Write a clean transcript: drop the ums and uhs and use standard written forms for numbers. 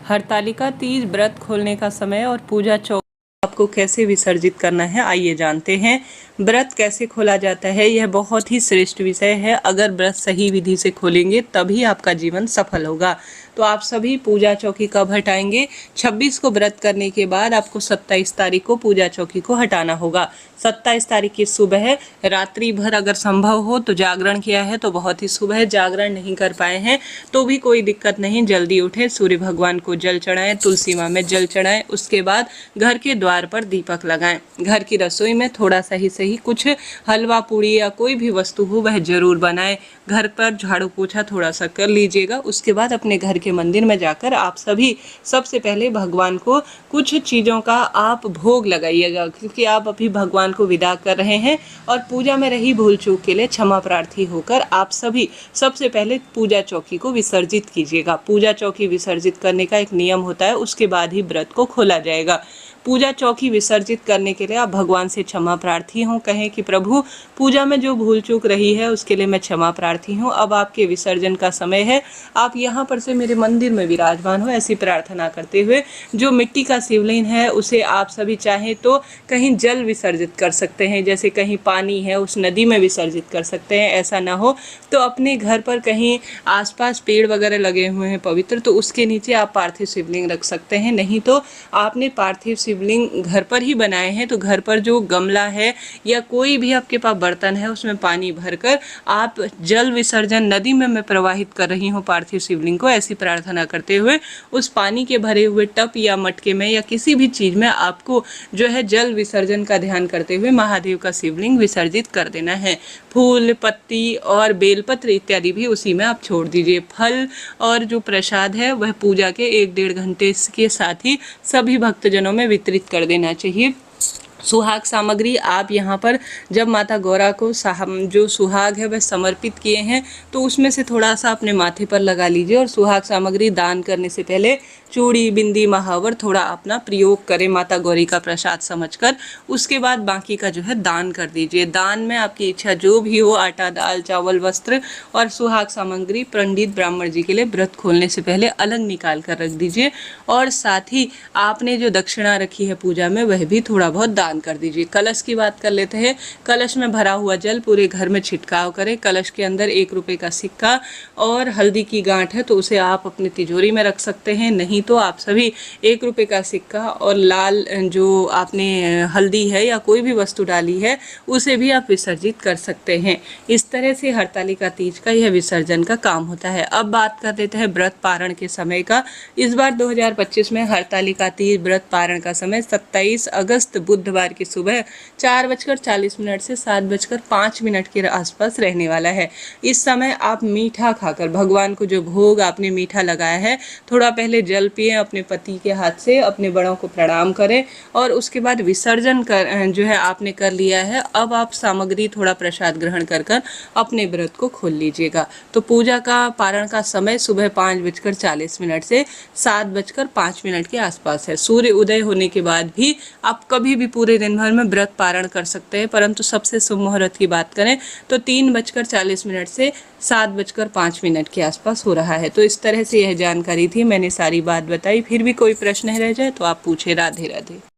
हरतालिका तीज व्रत खोलने का समय और पूजा चौक आपको कैसे विसर्जित करना है, आइए जानते हैं। व्रत कैसे खोला जाता है, यह बहुत ही श्रेष्ठ विषय है। अगर व्रत सही विधि से खोलेंगे तभी आपका जीवन सफल होगा। तो आप सभी पूजा चौकी कब हटाएंगे? 26 को व्रत करने के बाद आपको 27 तारीख को पूजा चौकी को हटाना होगा। 27 तारीख की सुबह रात्रि भर अगर संभव हो तो जागरण किया है तो बहुत ही शुभ है। जागरण नहीं कर पाए हैं तो भी कोई दिक्कत नहीं, जल्दी उठे, सूर्य भगवान को जल चढ़ाएं, तुलसी माँ में जल चढ़ाएं, उसके बाद घर के द्वार पर दीपक लगाएं। घर की रसोई में थोड़ा सा ही सही कुछ हलवा पूड़ी या कोई भी वस्तु हो वह जरूर बनाएं। घर पर झाड़ू पोछा थोड़ा सा कर लीजिएगा। उसके बाद अपने घर के मंदिर में जाकर आप सभी सबसे पहले भगवान को कुछ चीज़ों का आप भोग लगाइएगा, क्योंकि आप अभी भगवान को विदा कर रहे हैं। और पूजा में रही भूल चूक के लिए क्षमा प्रार्थी होकर आप सभी सबसे पहले पूजा चौकी को विसर्जित कीजिएगा। पूजा चौकी विसर्जित करने का एक नियम होता है, उसके बाद ही व्रत को खोला जाएगा। पूजा चौकी विसर्जित करने के लिए आप भगवान से क्षमा प्रार्थी हों, कहें कि प्रभु पूजा में जो भूल चूक रही है उसके लिए मैं क्षमा प्रार्थी हूँ। अब आपके विसर्जन का समय है, आप यहाँ पर से मेरे मंदिर में विराजमान हो, ऐसी प्रार्थना करते हुए जो मिट्टी का शिवलिंग है उसे आप सभी चाहें तो कहीं जल विसर्जित कर सकते हैं, जैसे कहीं पानी है उस नदी में विसर्जित कर सकते हैं। ऐसा ना हो तो अपने घर पर कहीं आसपास पेड़ वगैरह लगे हुए हैं पवित्र, तो उसके नीचे आप पार्थिव शिवलिंग रख सकते हैं। नहीं तो आपने पार्थिव शिवलिंग घर पर ही बनाए हैं तो घर पर जो गमला है या कोई भी आपके पास बर्तन है उसमें पानी भरकर आप जल विसर्जन नदी में मैं प्रवाहित कर रही हूँ पार्थिव शिवलिंग को, ऐसी प्रार्थना करते हुए उस पानी के भरे हुए टब या मटके में या किसी भी चीज़ में आपको जो है जल विसर्जन का ध्यान करते हुए महादेव का शिवलिंग विसर्जित कर देना है। फूल पत्ती और बेलपत्र इत्यादि भी उसी में आप छोड़ दीजिए। फल और जो प्रसाद है वह पूजा के 1-1.5 घंटे के साथ ही सभी भक्तजनों में वितरित कर देना चाहिए। सुहाग सामग्री आप यहाँ पर जब माता गौरा को जो सुहाग है वह समर्पित किए हैं तो उसमें से थोड़ा सा अपने माथे पर लगा लीजिए। और सुहाग सामग्री दान करने से पहले चूड़ी बिंदी महावर थोड़ा अपना प्रयोग करें माता गौरी का प्रसाद समझकर। उसके बाद बाकी का जो है दान कर दीजिए। दान में आपकी इच्छा जो भी हो, आटा दाल चावल वस्त्र और सुहाग सामग्री पंडित ब्राह्मण जी के लिए व्रत खोलने से पहले अलग निकाल कर रख दीजिए। और साथ ही आपने जो दक्षिणा रखी है पूजा में वह भी थोड़ा बहुत दान कर दीजिए। कलश की बात कर लेते हैं। कलश में भरा हुआ जल पूरे घर में छिड़काव करें। कलश के अंदर 1 रुपये का सिक्का और हल्दी की गांठ है तो उसे आप अपनी तिजोरी में रख सकते हैं। नहीं तो आप सभी 1 रुपये का सिक्का और लाल जो आपने हल्दी है या कोई भी वस्तु डाली है उसे भी आप विसर्जित कर सकते हैं। इस तरह से हरतालिका तीज का यह विसर्जन का काम होता है। अब बात कर लेते हैं व्रत पारण के समय का। इस बार 2025 में हरतालिका तीज व्रत पारण का समय 27 अगस्त बुधवार की सुबह 4:40 से 7:05 के आसपास रहने वाला है। इस समय आप मीठा खाकर भगवान को जो भोग आपने मीठा लगाया है थोड़ा पहले जल पिए, अपने पति के हाथ से अपने बड़ों को प्रणाम करें और उसके बाद विसर्जन कर जो है आपने कर लिया है। अब आप सामग्री थोड़ा प्रसाद ग्रहण कर अपने व्रत को खोल लीजिएगा। तो पूजा का पारण का समय सुबह 5:40 से 7:05 के आसपास है। सूर्य उदय होने के बाद भी आप कभी भी पूरे दिन भर में व्रत पारण कर सकते हैं, परंतु सबसे शुभ मुहूर्त की बात करें तो 3:40 से 7:05 के आसपास हो रहा है। तो इस तरह से यह जानकारी थी, मैंने सारी बात बताई। फिर भी कोई प्रश्न रह जाए तो आप पूछे। राधे राधे।